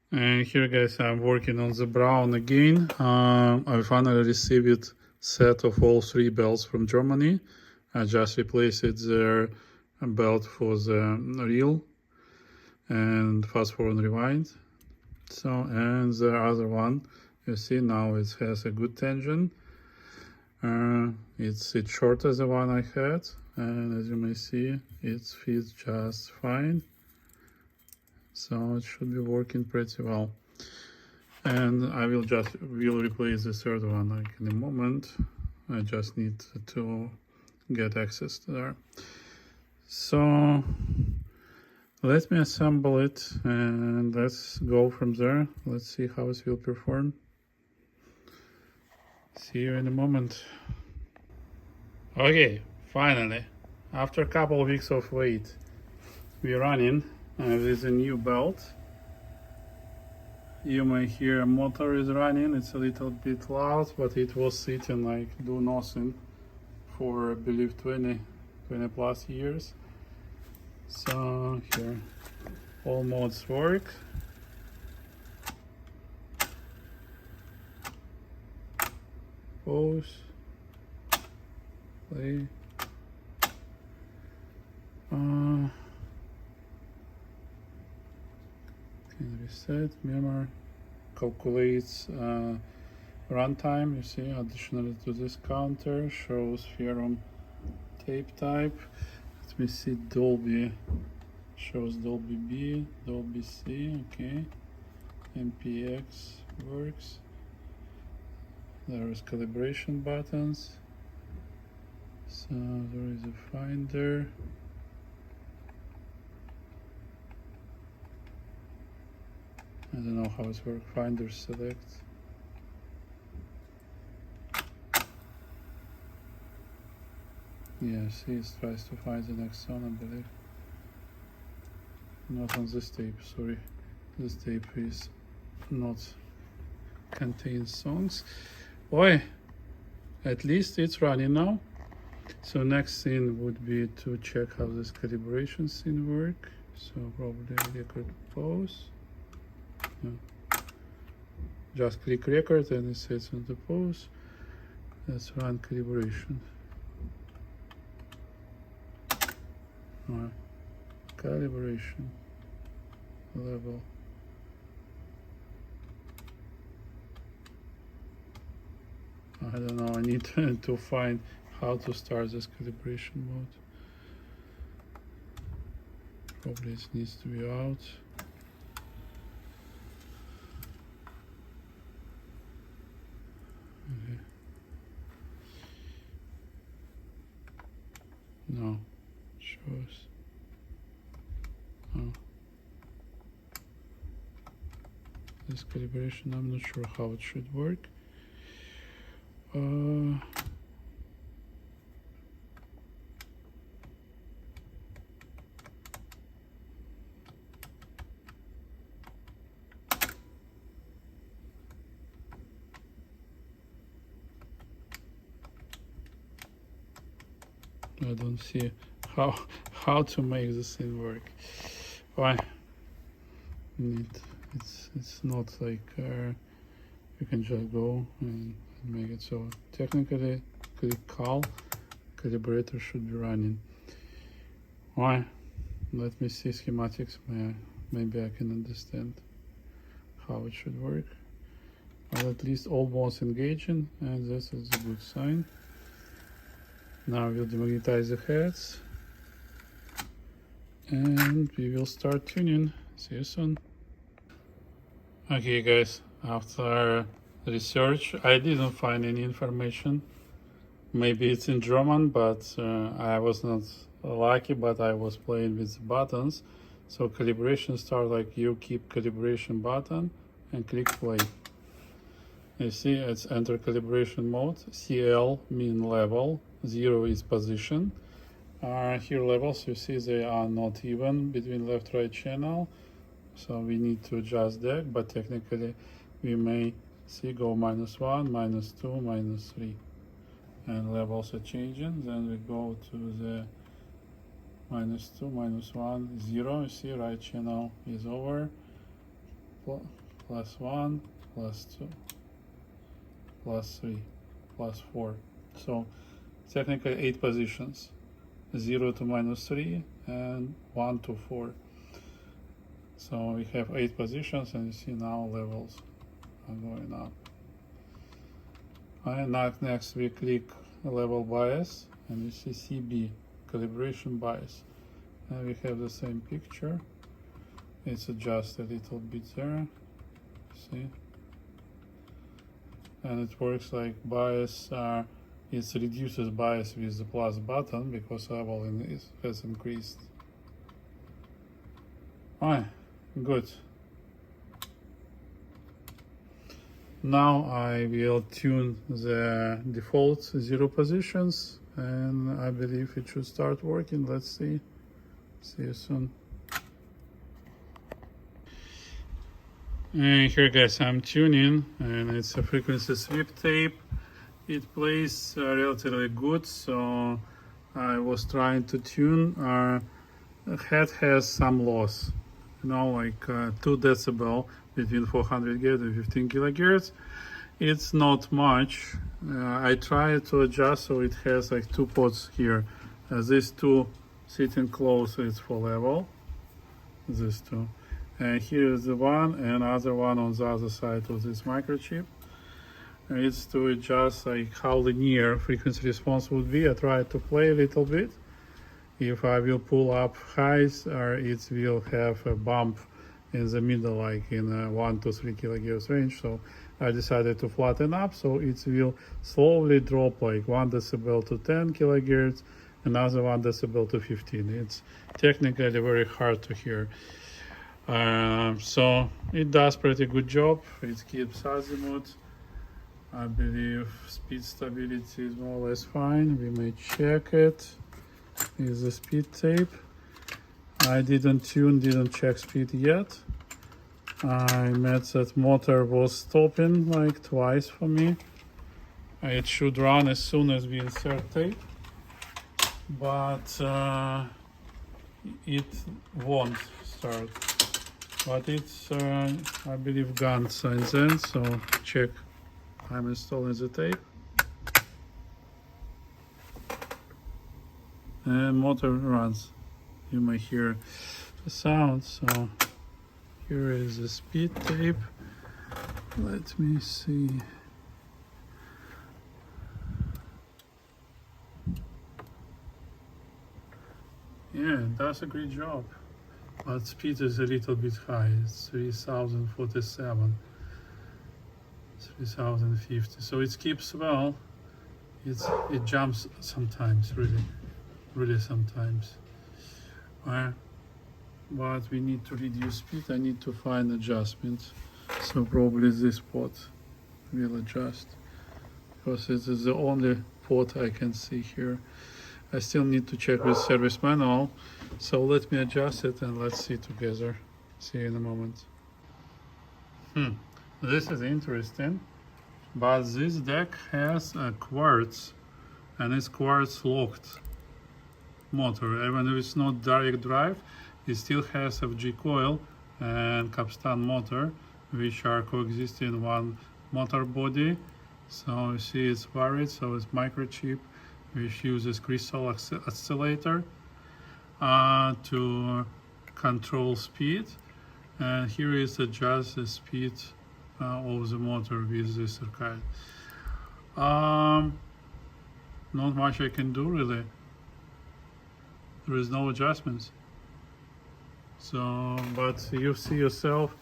And here guys, I'm working on the Braun again. I finally received set of all 3 belts from Germany. I just replaced their belt for the reel and fast forward and rewind. So, and the other one, you see now it has a good tension. It's shorter than the one I had, and as you may see, it fits just fine. So it should be working pretty well. And I will replace the third one like in a moment. I just need to get access to there. So let me assemble it and let's go from there. Let's see how it will perform. See you in a moment. Okay, finally, after a couple of weeks of wait, we're running with a new belt. You may hear a motor is running. It's a little bit loud, but it was sitting like do nothing for I believe 20 plus years. So here all modes work. Pause, play. Can reset, memory, calculates runtime. You see, additionally to this counter, shows Ferrum tape type. Let me see, Dolby shows Dolby B, Dolby C, okay. MPX works. There is calibration buttons. So there is a finder. I don't know how it works. Finder select. Yeah, see, it tries to find the next one, I believe. Not on this tape, sorry. This tape is not contains songs. Boy, at least it's running now. So next thing would be to check how this calibration thing work. So probably record pause. No. Just click record and it sets on the pause. Let's run calibration. Right. Calibration level. I don't know, I need to find how to start this calibration mode. Probably it needs to be out. Okay. No, shows. Oh. This calibration, I'm not sure how it should work. I don't see how to make this thing work. Why? It's not like you can just go and make it. So technically, click cal, calibrator should be running. Why? Let me see schematics. Maybe I can understand how it should work. Well, at least all modes engaging, and this is a good sign. Now we'll demagnetize the heads and we will start tuning. See you soon. Okay guys, after research I didn't find any information. Maybe it's in German, but I was not lucky, but I was playing with the buttons. So calibration start like you keep calibration button and click play. You see it's enter calibration mode. CL mean level, 0 is position. Here levels, you see they are not even between left right channel, so we need to adjust that, but technically we may see go -1, -2, -3, and levels are changing. Then we go to the -2, -1, 0. You see right channel is over, +1, +2, +3, +4. So technically 8 positions, 0 to -3 and 1 to 4. So we have 8 positions, and you see now levels are going up. And next we click level bias, and you see CB, calibration bias. And we have the same picture. It's adjusted a little bit there, see? And it works like bias, it reduces bias with the plus button because level has increased. Alright, good. Now I will tune the default 0 positions, and I believe it should start working. Let's see. See you soon. And here guys, I'm tuning, and it's a frequency sweep tape. It plays relatively good, so I was trying to tune. The head has some loss, you know, like 2 decibel between 400 Hz and 15 kHz. It's not much. I tried to adjust so it has like 2 pots here. These 2 sitting close, it's for level. These 2. And here is the one, and other one on the other side of this microchip. It's to adjust like how linear frequency response would be. I tried to play a little bit. If I will pull up highs, it will have a bump in the middle, like in 1 to 3 kHz range. So I decided to flatten up, so it will slowly drop like 1 decibel to 10 kHz, another 1 decibel to 15. It's technically very hard to hear. So it does pretty good job. It keeps azimuth. I believe speed stability is more or less fine. We may check it. Here's the speed tape. I didn't check speed yet. I met that motor was stopping like twice for me. It should run as soon as we insert tape, but it won't start. But it's, I believe, gone since then, so check. I'm installing the tape. And motor runs. You may hear the sound, so here is the speed tape. Let me see. Yeah, it does a great job. But speed is a little bit high. It's 3047, 3050. So it keeps well. It jumps sometimes, really sometimes. But we need to reduce speed. I need to find adjustments. So probably this pot will adjust, because it is the only pot I can see here. I still need to check with service manual. So let me adjust it and let's see together. See you in a moment. This is interesting, but this deck has a quartz, and it's quartz locked motor. Even if it's not direct drive, it still has FG coil and Capstan motor, which are coexisting in one motor body. So you see it's varied, so it's microchip, which uses crystal oscillator to control speed. And here is adjust the speed of the motor with this circuit. Not much I can do really. There is no adjustments. So, but you see yourself,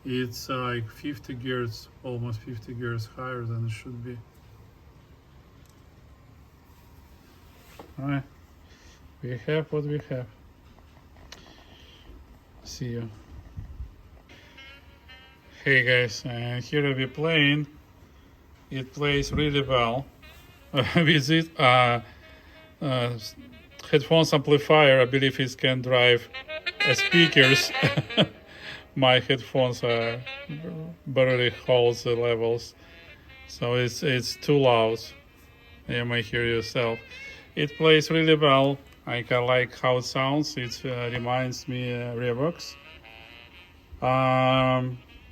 it's like 50 gears, almost 50 gears higher than it should be. Alright, we have what we have. See you. Hey guys, here we're playing. It plays really well. With it, headphones amplifier, I believe it can drive speakers. My headphones barely hold the levels, so it's too loud. You may hear yourself. It plays really well. I like how it sounds. It reminds me Revox.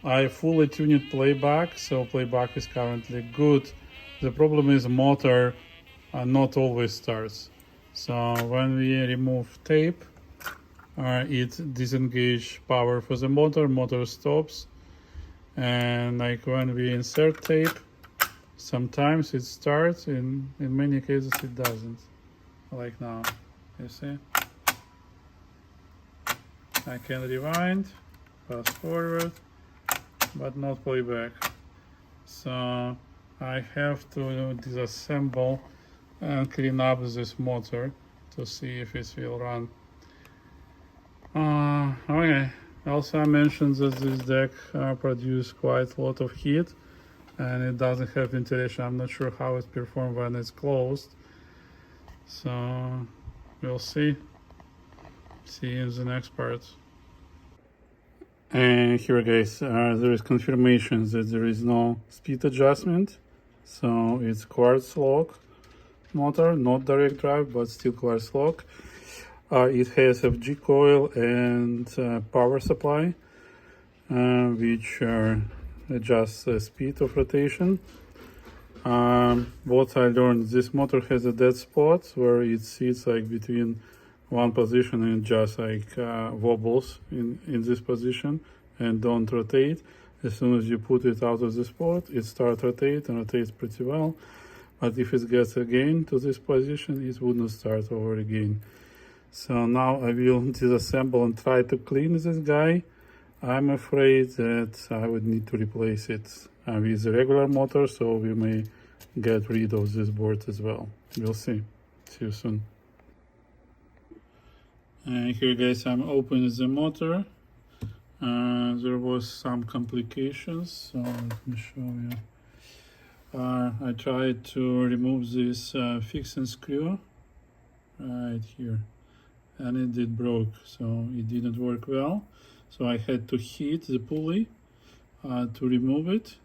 I fully tuned playback, so playback is currently good. The problem is motor not always starts. So when we remove tape, it disengage power for the motor stops, and like when we insert tape, sometimes it starts, in many cases it doesn't. Like now, you see? I can rewind, fast forward, but not playback. So I have to disassemble and clean up this motor to see if it will run. Okay. Also, I mentioned that this deck produces quite a lot of heat, and it doesn't have ventilation. I'm not sure how it performs when it's closed. So we'll see. See you in the next part. And here, guys, there is confirmation that there is no speed adjustment. So it's quartz lock motor, not direct drive, but still quartz lock. It has FG coil and power supply, which adjusts the speed of rotation. What I learned, this motor has a dead spot where it sits like between one position and just like wobbles in this position and don't rotate. As soon as you put it out of the spot, it starts rotate and rotates pretty well. But if it gets again to this position, it wouldn't start over again. So now I will disassemble and try to clean this guy. I'm afraid that I would need to replace it with a regular motor, so we may get rid of this board as well. We'll see. See you soon. And here, guys, I'm opening the motor. There was some complications, so let me show you. I tried to remove this fixing screw right here, and it did broke, so it didn't work well. So I had to hit the pulley to remove it,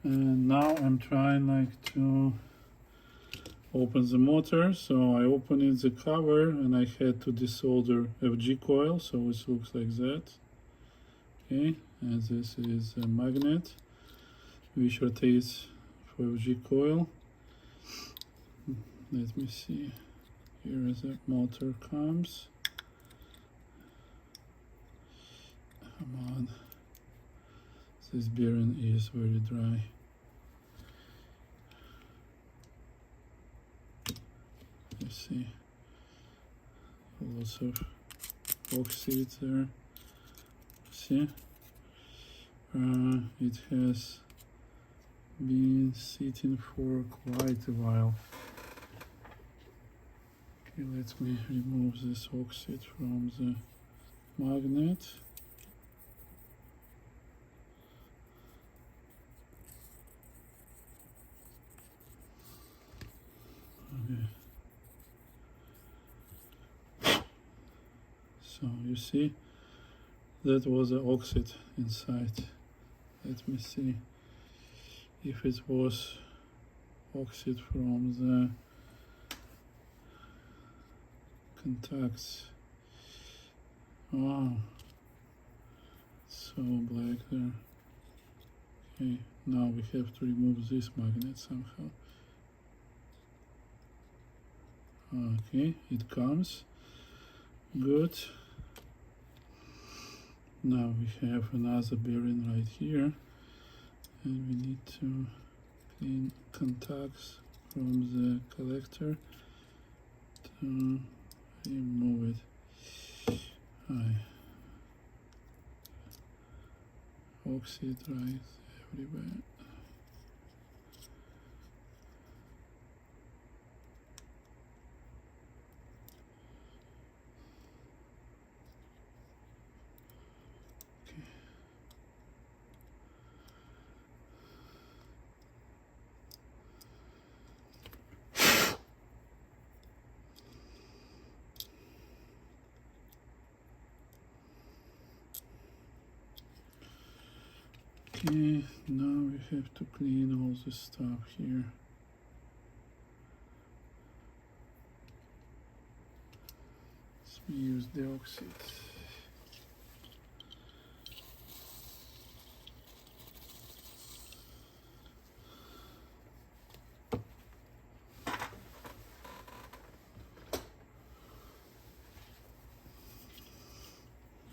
and now I'm trying like to open the motor. So I opened the cover and I had to desolder FG coil, so it looks like that. Okay, and this is a magnet which rotates for FG coil. Let me see. Here is the motor comes. Come on. This bearing is very dry. You see, lots of oxide there. See, it has been sitting for quite a while. Okay, let me remove this oxide from the magnet. Okay. So you see, that was the oxide inside. Let me see if it was oxide from the contacts. Oh, so black there. Okay, now we have to remove this magnet somehow. Okay, it comes. Good. Now we have another bearing right here, and we need to clean contacts from the collector to remove it. Oxide right everywhere. Okay, now we have to clean all the stuff here. Let's use the oxide.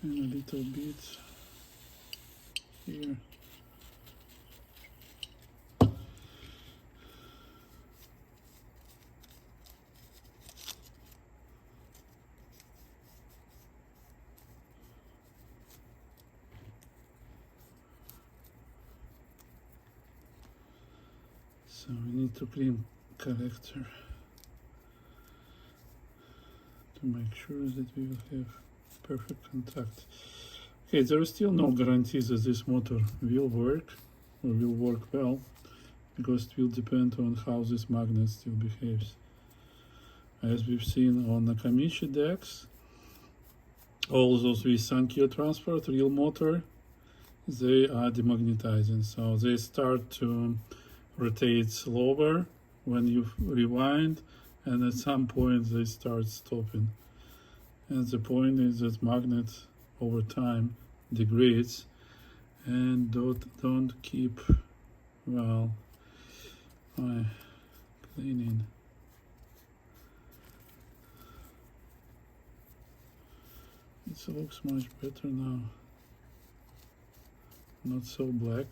and a little bit here. So we need to clean collector to make sure that we will have perfect contact. Okay, there is still no guarantee that this motor will work or will work well, because it will depend on how this magnet still behaves. As we've seen on Nakamichi decks, all those with Sankyo transport, real motor, they are demagnetizing. So they start to rotate slower when you rewind, and at some point they start stopping. And the point is that magnet over time degrades and don't keep well cleaning. It looks much better now, not so black.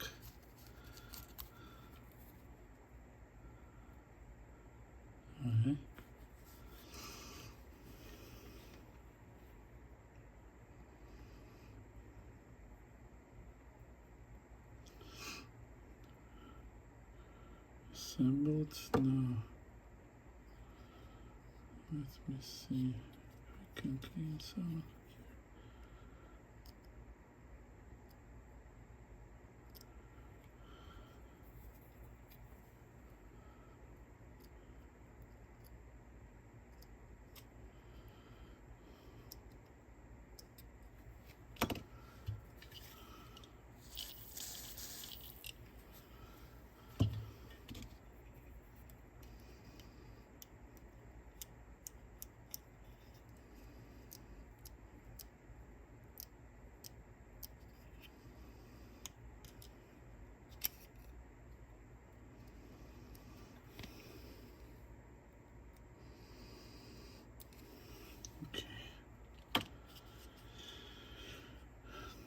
Okay. Assembled now. Let me see if we can clean some here.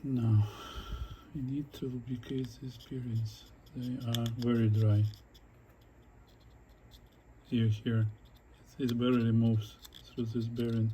Now we need to lubricate these bearings. They are very dry. Here, it barely moves through this bearing.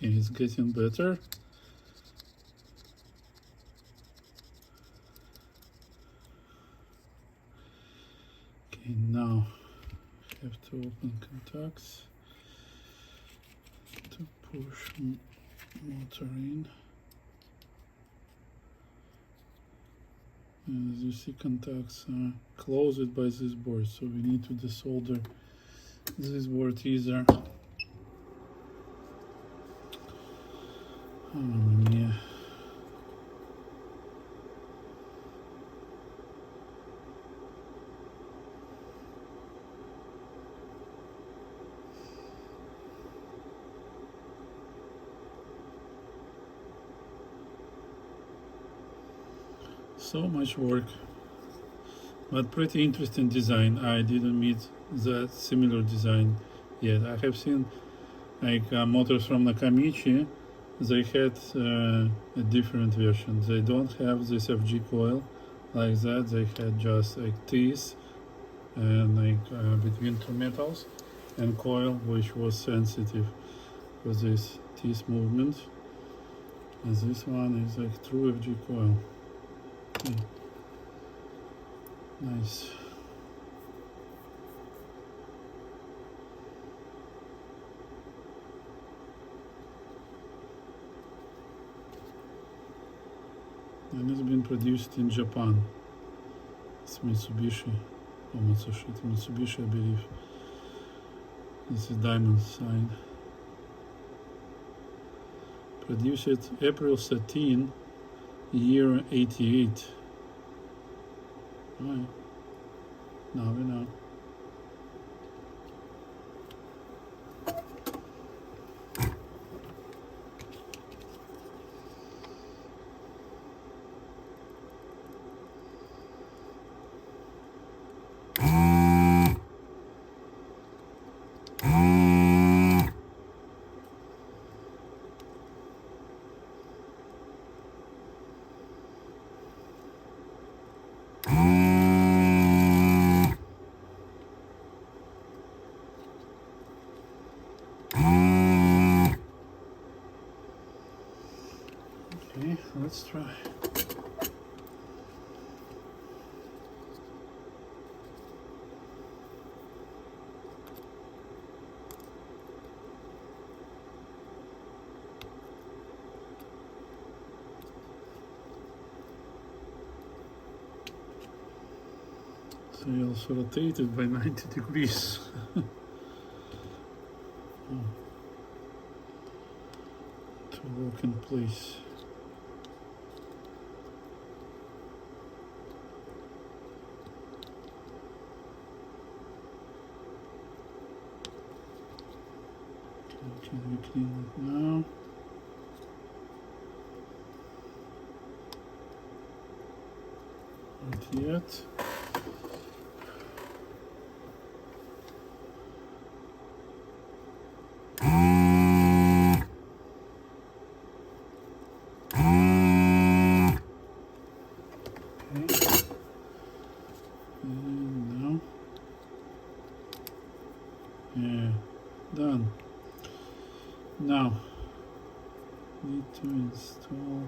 Okay, it's getting better. Okay, now I have to open contacts to push motor in. And as you see, contacts are closed by this board, so we need to desolder this board either. Yeah. So much work, but pretty interesting design. I didn't meet that similar design yet. I have seen like motors from Nakamichi. They had a different version. They don't have this FG coil like that. They had just like teeth and like between two metals, and coil which was sensitive for this teeth movement. And this one is like true FG coil. Okay. Nice. and it's been produced in Japan. It's Mitsubishi or Matsushita, Mitsubishi, I believe. This is diamond sign. Produced April 13, year 88. Alright, now we know. Okay, let's try. So you also rotate it by 90 degrees. To lock in place. Can we clean it now? Not yet. Done. Now need to install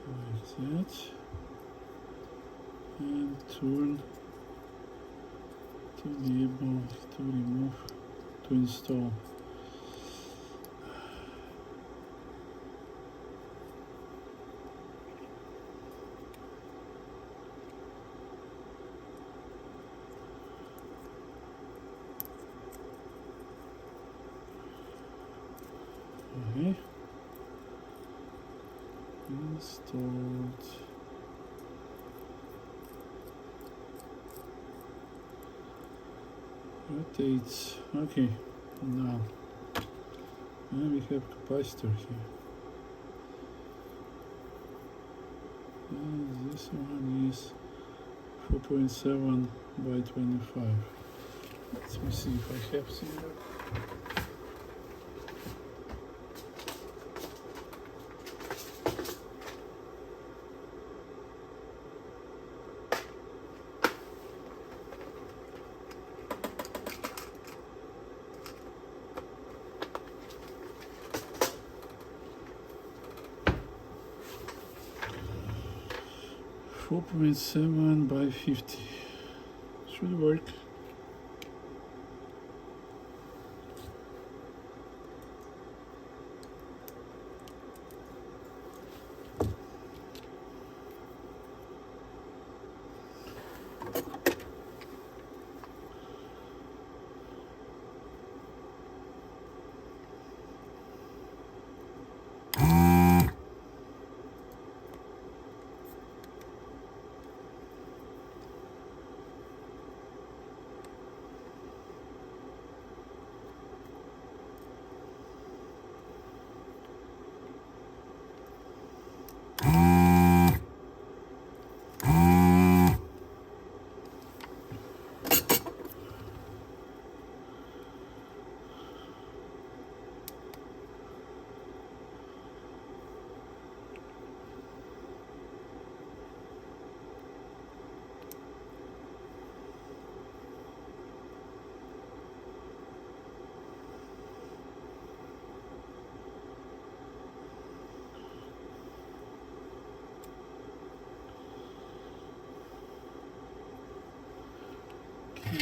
like that and turn to enable to remove to install. Okay. Installed. Rotates. Okay. Now we have capacitor here. And this one is 4.7 by 25. Let me see if I have seen that. 4.7 by 50 should work.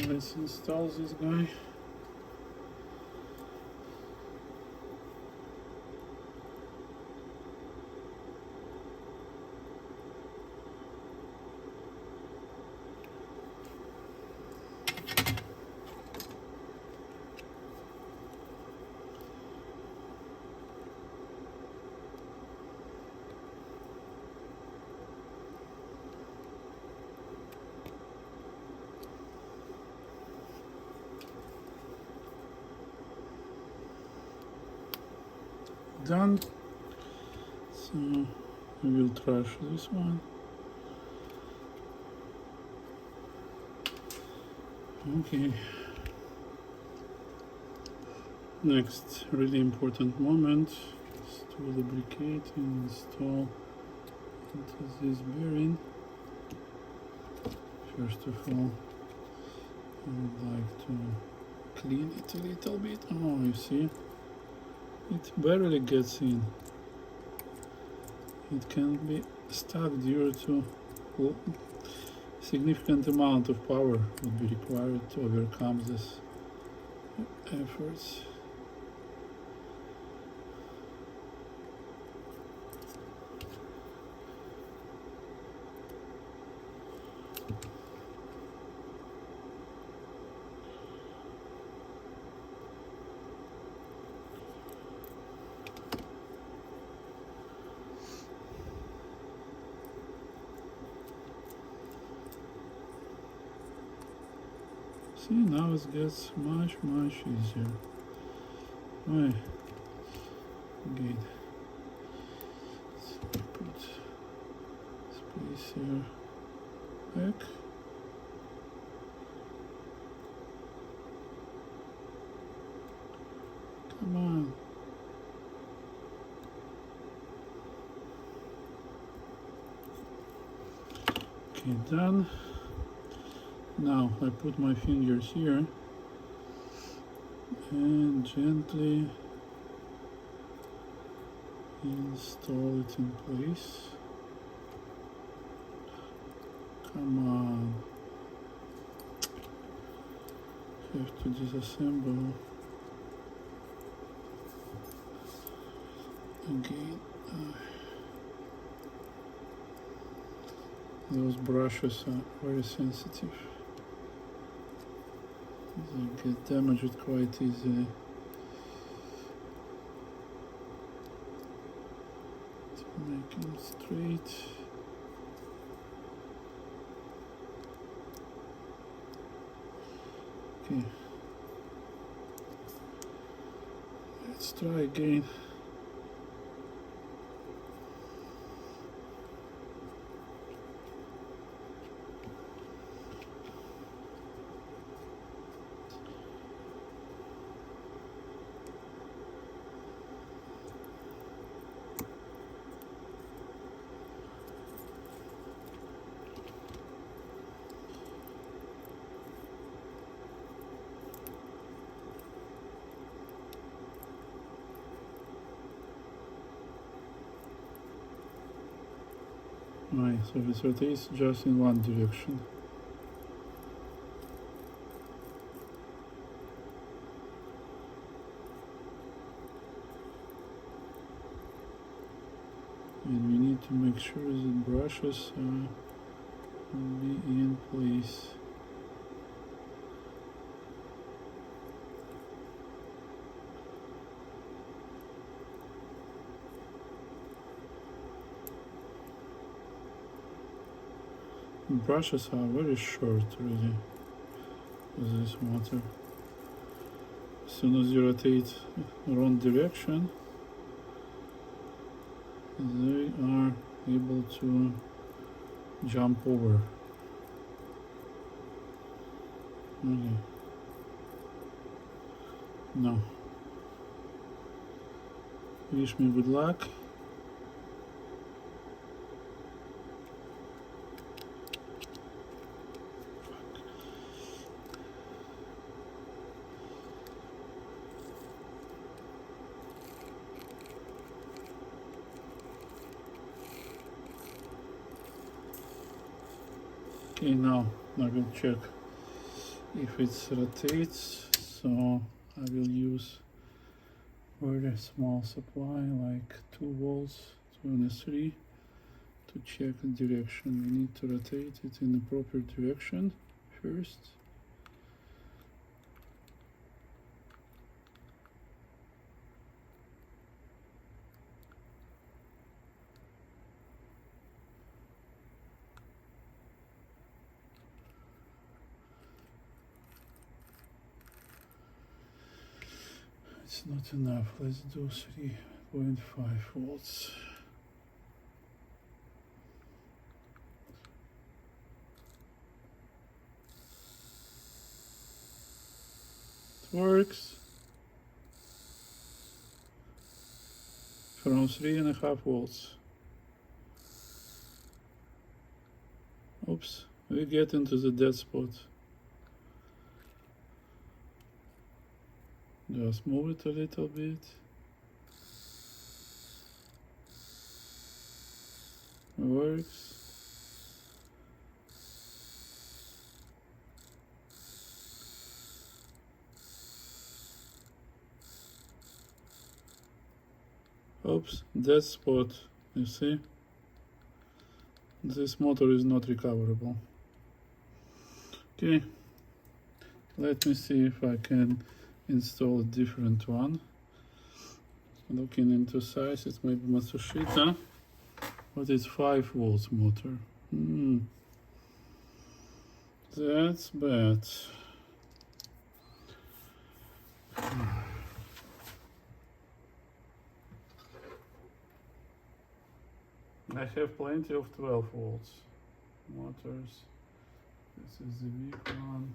Let's install this guy. done. So we will trash this one. Okay. Next really important moment is to lubricate and install into this bearing. First of all, I would like to clean it a little bit. Oh, you see, it barely gets in. It can be stuck due to significant amount of power would be required to overcome this efforts. See, now it gets much easier. Right. Again. So put spacer back. Come on. Okay, done. Now I put my fingers here and gently install it in place. Come on. Have to disassemble again. Those brushes are very sensitive. They get damaged quite easily. To make them straight. Okay. Let's try again. Right, so it rotates just in one direction. And we need to make sure that brushes will be in place. Brushes are very short really with this motor. As soon as you rotate wrong direction, they are able to jump over. Okay. No. Wish me good luck. Okay, now I will check if it rotates, so I will use very small supply like 2 volts 23 to check the direction. We need to rotate it in the proper direction first. It's not enough. Let's do 3 0.5 volts. It works from 3.5 volts. Oops, we get into the dead spot. Just move it a little bit. Works. Oops, dead spot. You see? This motor is not recoverable. Okay, let me see if I can install a different one. Looking into size, it's maybe Matsushita, but it's 5 volts motor. That's bad. I have plenty of 12 volts motors. This is the weak one.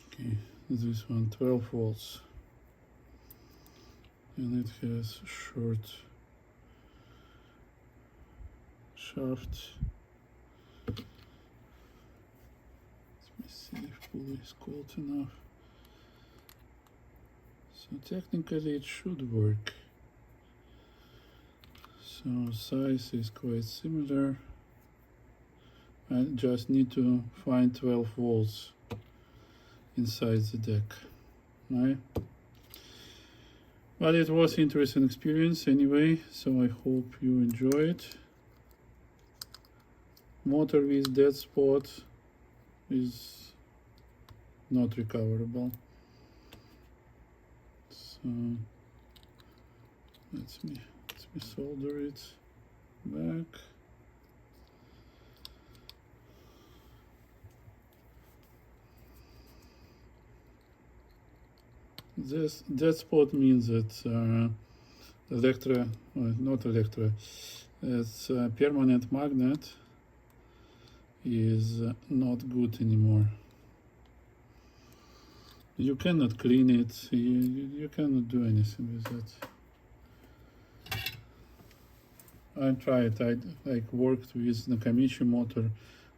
Okay, this one 12 volts. And it has short shaft. Let me see if pulley is cold enough. So technically it should work. So size is quite similar. I just need to find 12 volts inside the deck, right? But it was an interesting experience anyway, so I hope you enjoy it. Motor with dead spot is not recoverable. So let me solder it back. This dead spot means that it's a permanent magnet is not good anymore. You cannot clean it, you cannot do anything with it. I tried, I worked with Nakamichi motor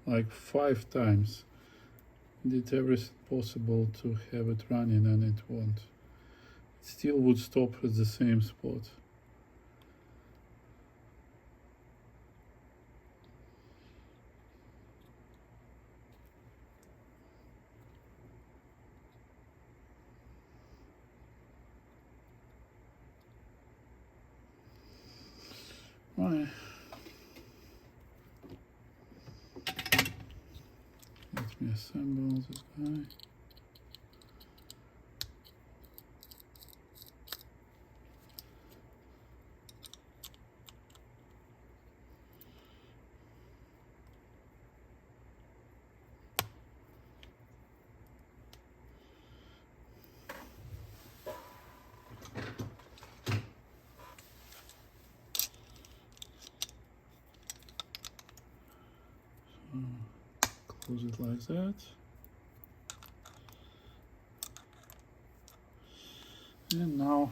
like 5 times. Did everything possible to have it running and it won't. It still would stop at the same spot. Right. Let me assemble this guy. Close it like that. And now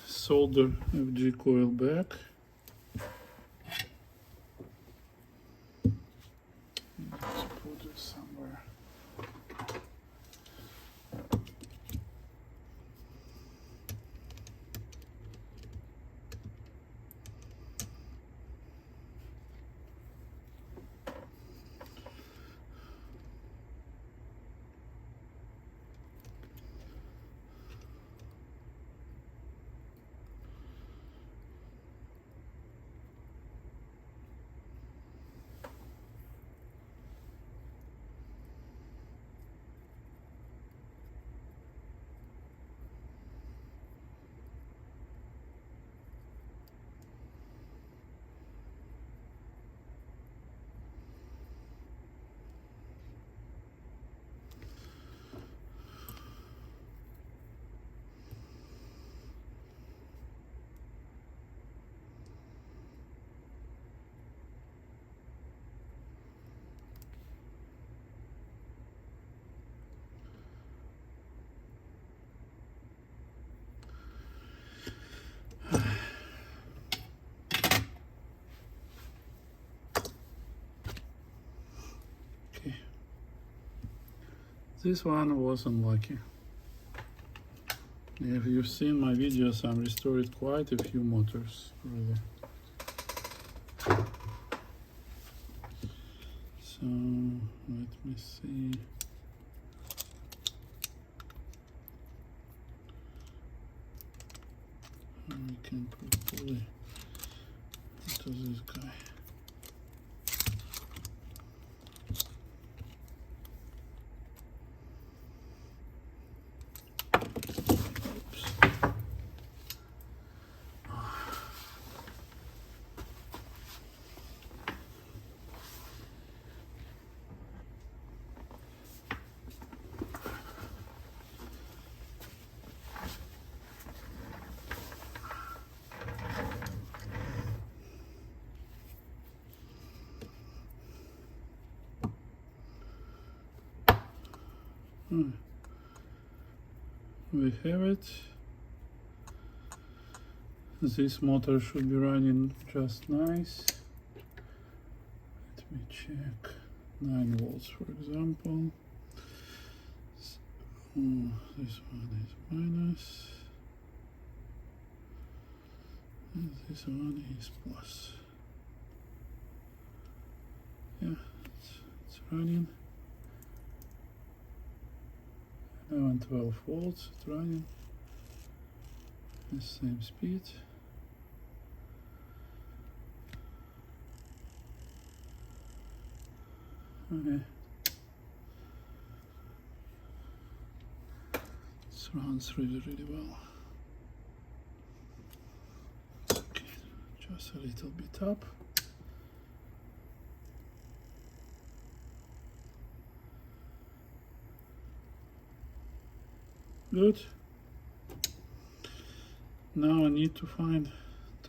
solder FG coil back. Let's put it somewhere. This one was unlucky. If you've seen my videos, I'm restored quite a few motors, really. So let me see. We can put pulley into this guy. We have it. This motor should be running just nice. Let me check. 9 volts, for example. So, this one is minus. And this one is plus. Yeah, it's running. 11, 12 volts, it's running. The same speed. Okay. It runs really well. Okay, just a little bit up. Good. Now I need to find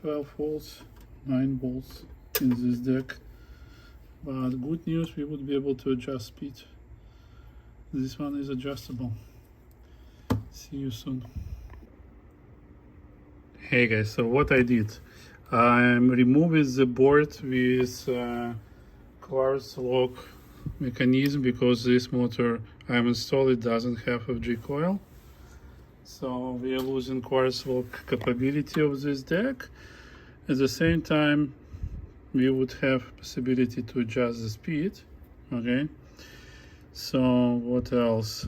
12 volts, 9 volts in this deck. But good news, we would be able to adjust speed. This one is adjustable. See you soon. Hey guys, so what I did, I'm removing the board with quartz lock mechanism because this motor I'm installed, it doesn't have FG coil. So we are losing quartz lock capability of this deck. At the same time, we would have possibility to adjust the speed. Okay. So what else?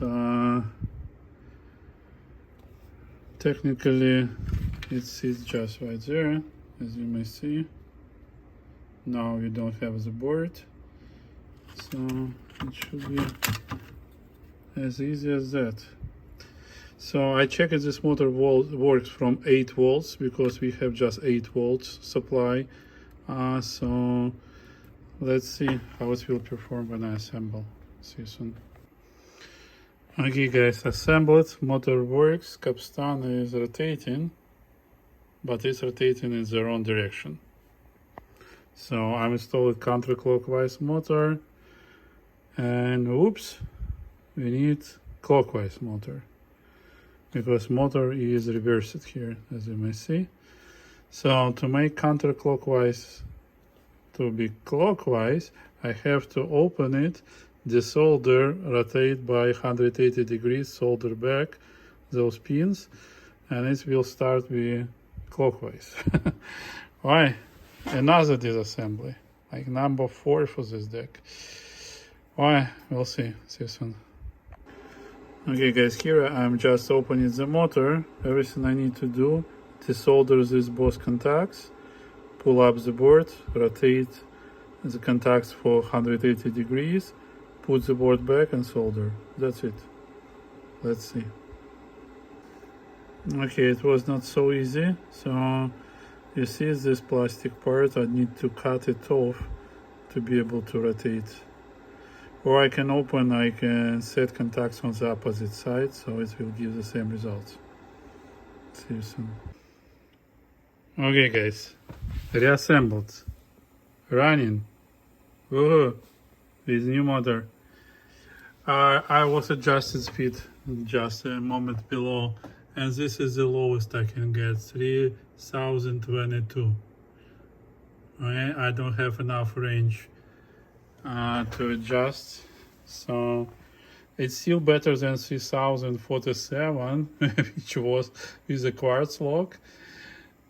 Technically, it sits just right there, as you may see. Now we don't have the board, so it should be as easy as that. So I checked this motor works from 8 volts because we have just 8 volts supply. So let's see how it will perform when I assemble. See you soon. Okay guys, assembled, motor works, capstan is rotating, but it's rotating in the wrong direction. So I'm installed counterclockwise motor, and oops, we need clockwise motor, because motor is reversed here, as you may see. So to make counterclockwise to be clockwise, I have to open it, desolder, rotate by 180 degrees, solder back those pins, and it will start be clockwise. Why? Another disassembly, like number 4 for this deck. Why? We'll see. See you soon. Okay guys, here I'm just opening the motor. Everything I need to do, desolder these both contacts, pull up the board, rotate the contacts for 180 degrees, put the board back and solder. That's it. Let's see. Okay, it was not so easy. So you see this plastic part, I need to cut it off to be able to rotate. Or I can set contacts on the opposite side, so it will give the same results. See you soon. Okay guys, reassembled, running, woohoo, with new motor. I was adjusted speed just a moment below, and this is the lowest I can get, 3022. Okay, I don't have enough range to adjust, so It's still better than 3047, which was with the quartz lock.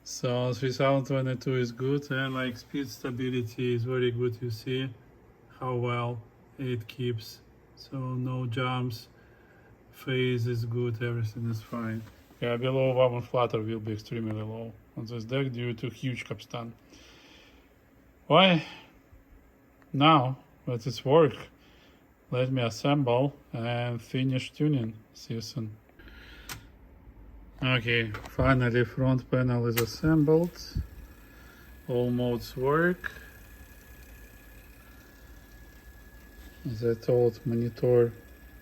So 3022 is good, and like speed stability is very good. You see how well it keeps, so no jumps, phase is good, everything is fine. Yeah, below Wow Flutter will be extremely low on this deck due to huge capstan. Why? Now let it work. Let me assemble and finish tuning. See you soon. Okay, finally front panel is assembled. All modes work. As I told, monitor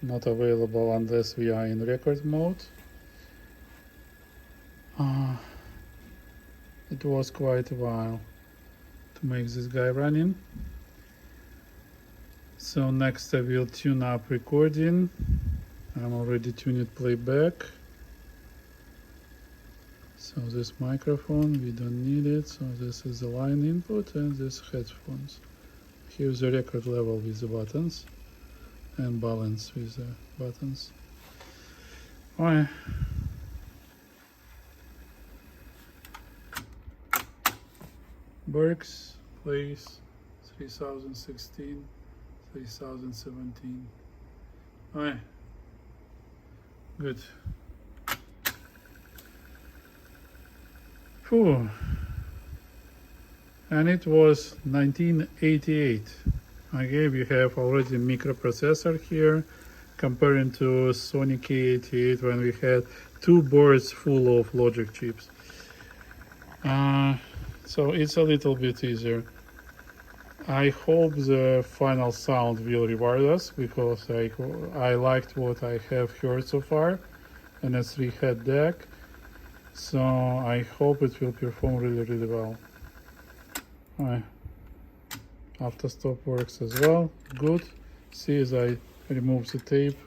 not available unless we are in record mode. It was quite a while to make this guy running. So next I will tune up recording. I'm already tuned playback. So this microphone, we don't need it. So this is the line input and this headphones. Here's the record level with the buttons and balance with the buttons. Alright. Works, plays, 3016, 3017. Alright. Good. Phew. And it was 1988. Okay, we have already microprocessor here, comparing to Sony K88 when we had 2 boards full of logic chips. So it's a little bit easier. I hope the final sound will reward us, because I liked what I have heard so far in a 3-head deck. So I hope it will perform really well. Alright. After stop works as well. Good. See, as I remove the tape,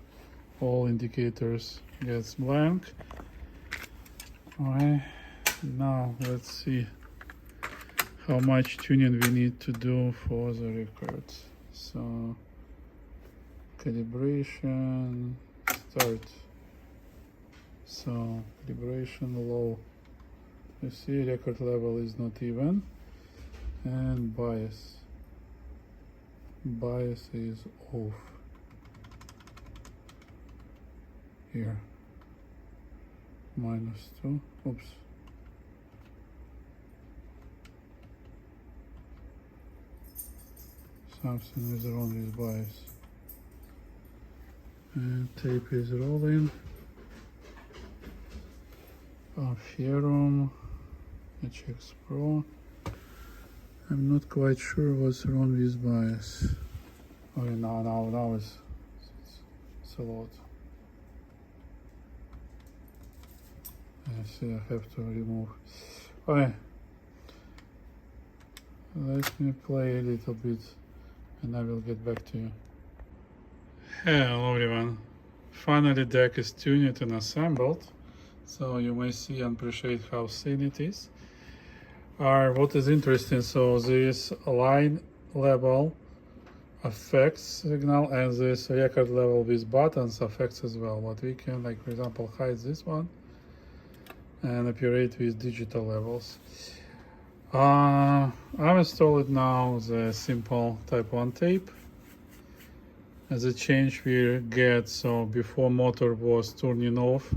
all indicators gets blank. Alright. Now let's see how much tuning we need to do for the record. So calibration, start. So calibration low. You see record level is not even. And bias. Bias is off. Here. -2. Oops. Something is wrong with bias. And tape is rolling. Ferrum, HX Pro. I'm not quite sure what's wrong with bias. Okay, now it's a lot. I see I have to remove. Okay. Let me play a little bit and I will get back to you. Hello everyone. Finally deck is tuned and assembled. So you may see and appreciate how thin it is. What is interesting, so this line level affects signal and this record level with buttons affects as well. But we can, like for example, hide this one and operate with digital levels. I've installed now the simple type 1 tape. As a change we get, so before motor was turning off,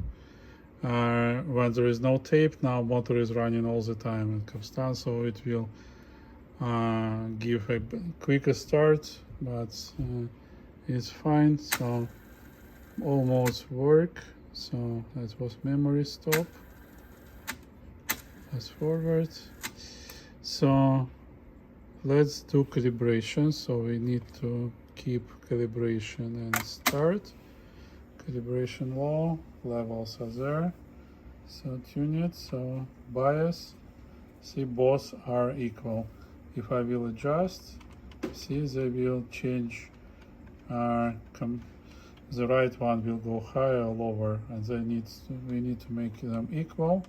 when there is no tape, now motor is running all the time in Capstan, so it will give a quicker start, but it's fine. So all modes work. So that was memory stop. Fast forward. So let's do calibration. So we need to keep calibration and start. Calibration low, levels are there. So tune it, so bias, see both are equal. If I will adjust, see they will change, the right one will go higher or lower, and we need to make them equal.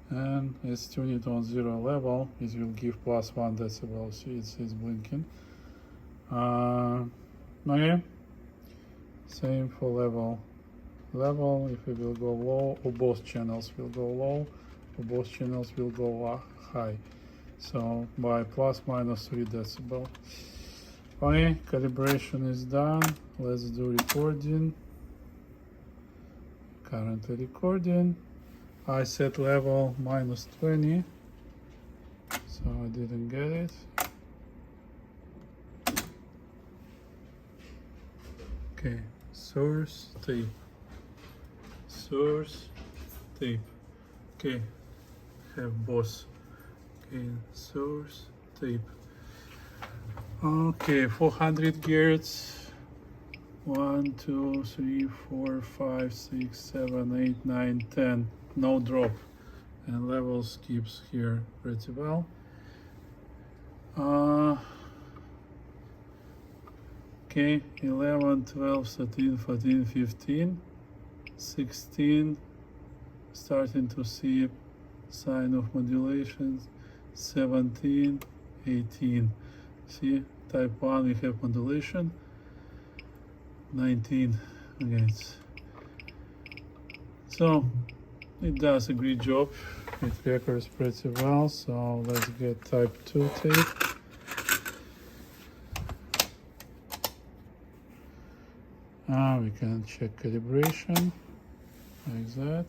And it's tuned on 0 level, it will give +1 decibel, see it's blinking. Okay, Same for level. Level, if it will go low, or both channels will go low, or both channels will go high. So by plus minus 3 decibel. Okay, calibration is done. Let's do recording. Currently recording. I set level minus 20, so I didn't get it. Okay, source tape. Source tape. Okay, have both. Okay, source tape. Okay, 400 Hz. 1, 2, 3, 4, 5, 6, 7, 8, 9, 10. No drop. And levels keeps here pretty well. Okay, 11, 12, 13, 14, 15, 16. Starting to see sign of modulation. 17, 18. See, type 1 we have modulation. 19 again. So it does a great job. It records pretty well. So let's get type 2 tape. We can check calibration like that.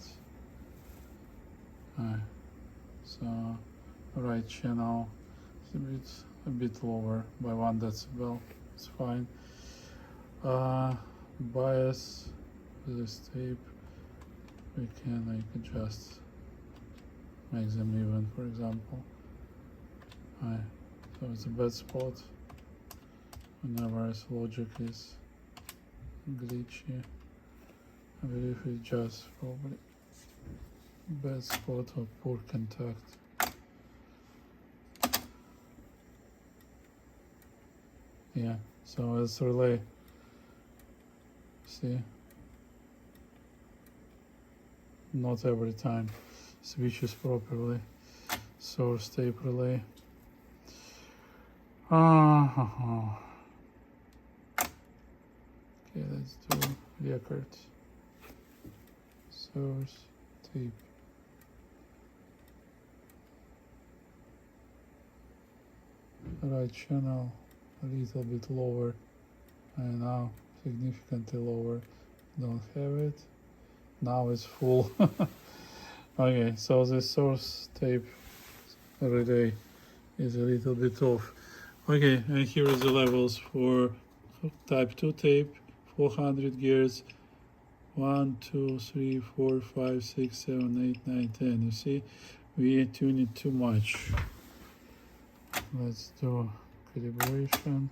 So right channel is a bit lower by 1 decibel. It's fine. Bias this tape, we can adjust, make them even, for example. So it's a bad spot whenever its logic is glitchy. I believe it's just probably bad spot or poor contact. Yeah, so it's relay. See, not every time switches properly. Source tape relay. Okay, let's do record. Source tape. Right channel a little bit lower, and now significantly lower. Don't have it. Now it's full. Okay, so the source tape relay is a little bit off. Okay, and here is the levels for type 2 tape, 400 Hz, 1, 2, 3, 4, 5, 6, 7, 8, 9, 10. You see, we tune it too much. Let's do calibration.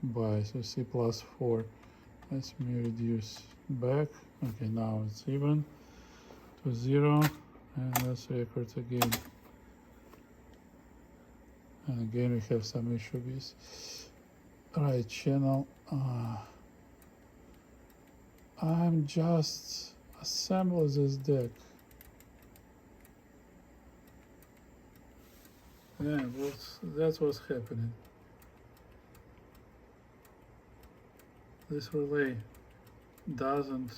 By so C plus 4. Let me reduce back. Okay, now it's even to 0, and let's record again. And again we have some issue with right channel. I'm just assemble this deck. Yeah, that's what's happening. This relay doesn't,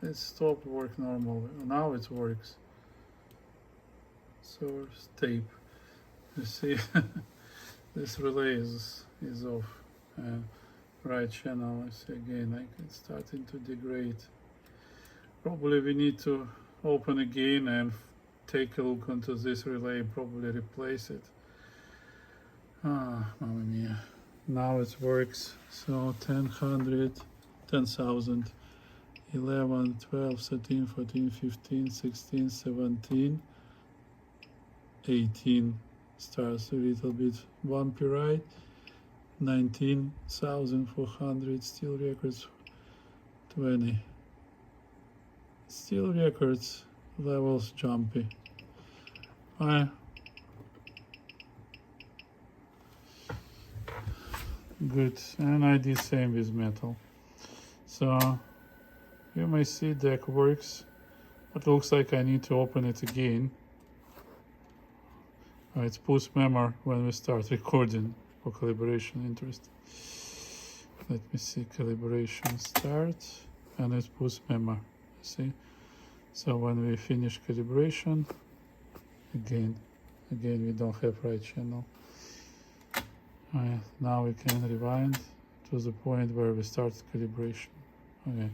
it stopped work normally. Now it works. Source tape. You see, this relay is off. Right channel, I see again, like it's starting to degrade. Probably we need to open again and take a look into this relay, probably replace it. Mamma mia. Now it works. So 10,000, 11, 12, 13, 14, 15, 16, 17, 18. Starts a little bit bumpy, right? 19,400, still records 20. Still records levels jumpy. Good, and I did same with metal. So you may see deck works. It looks like I need to open it again. It's push memory when we start recording for calibration interest. let me see, calibration start, and it puts memo, see? So when we finish calibration, again we don't have right channel. Now we can rewind to the point where we start calibration. Okay.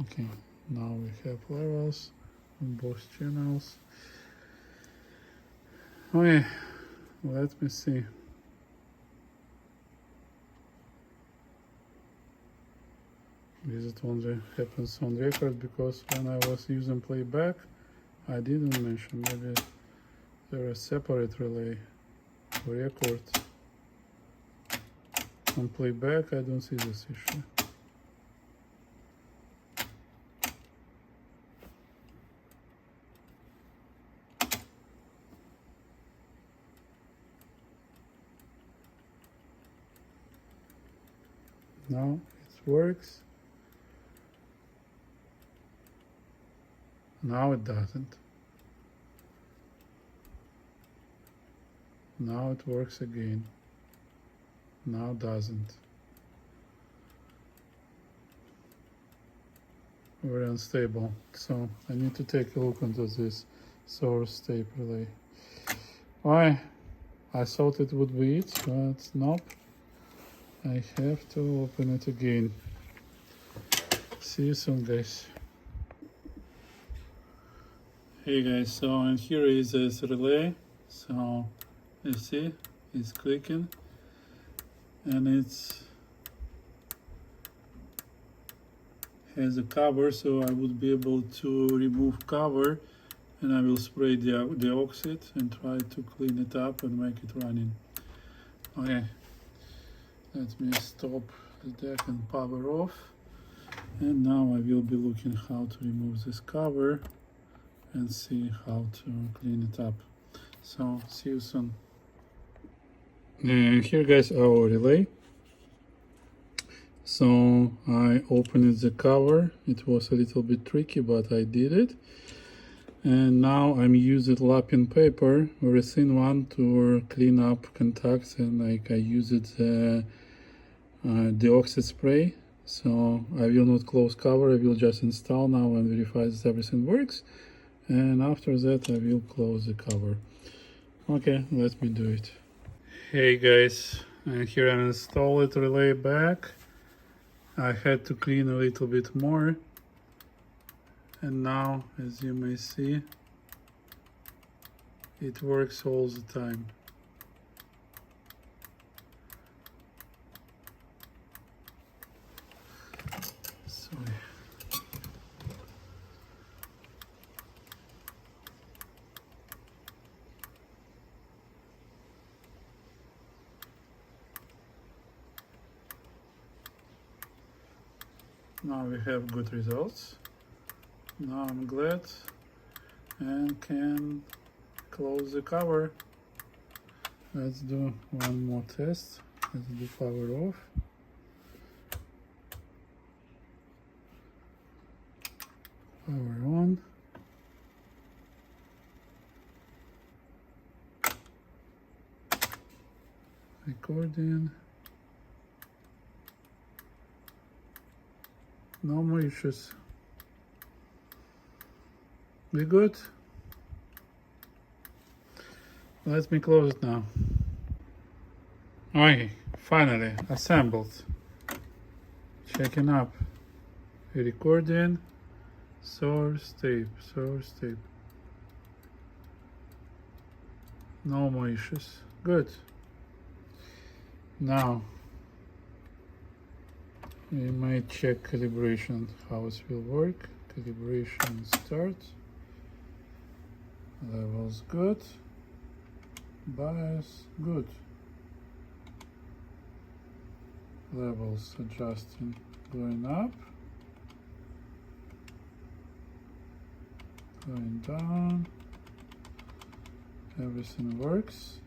Okay, now we have levels on both channels. Okay, let me see. This it only happens on record because when I was using playback, I didn't mention maybe there is separate relay for record. On playback, I don't see this issue. Now it works. Now it doesn't. Now it works again. Now doesn't. Very unstable. So I need to take a look into this source tape relay. Why? I thought it would be it, but nope. I have to open it again. See you soon, guys. Hey guys, so and here is this relay. So you see, it's clicking, and it's has a cover, so I would be able to remove cover, and I will spray the oxide and try to clean it up and make it running. Okay, let me stop the deck and power off, and now I will be looking how to remove this cover and see how to clean it up. So see you soon. And here guys, our relay. So I opened the cover. It was a little bit tricky, but I did it. And now I'm using lapping paper, very thin one, to clean up contacts, and like I used the oxide spray. So I will not close cover, I will just install now and verify that everything works. And after that I will close the cover. Okay, let me do it. Hey guys, and here I installed the relay back. I had to clean a little bit more, and now, as you may see, it works all the time. Sorry. Now we have good results. Now I'm glad and can close the cover. Let's do one more test. Let's do power off. Power on. Recording. No more issues. We good? Let me close it now. Okay, finally assembled. Checking up. Recording. Source tape. No more issues. Good. Now we might check calibration, how it will work. Calibration start. Levels good. Bias good. Levels adjusting, going up, going down. Everything works.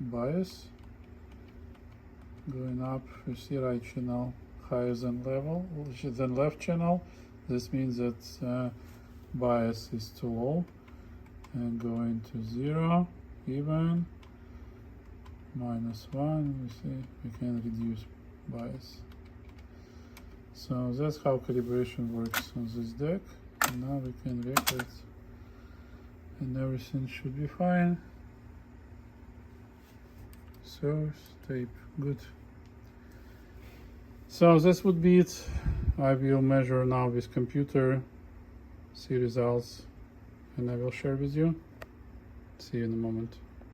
Bias going up. You see right channel higher than left channel. This means that bias is too low, and going to 0, even, -1, we see we can reduce bias. So that's how calibration works on this deck. And now we can record, and everything should be fine. Source, tape, good. So this would be it. I will measure now with computer, see results, and I will share with you. See you in a moment.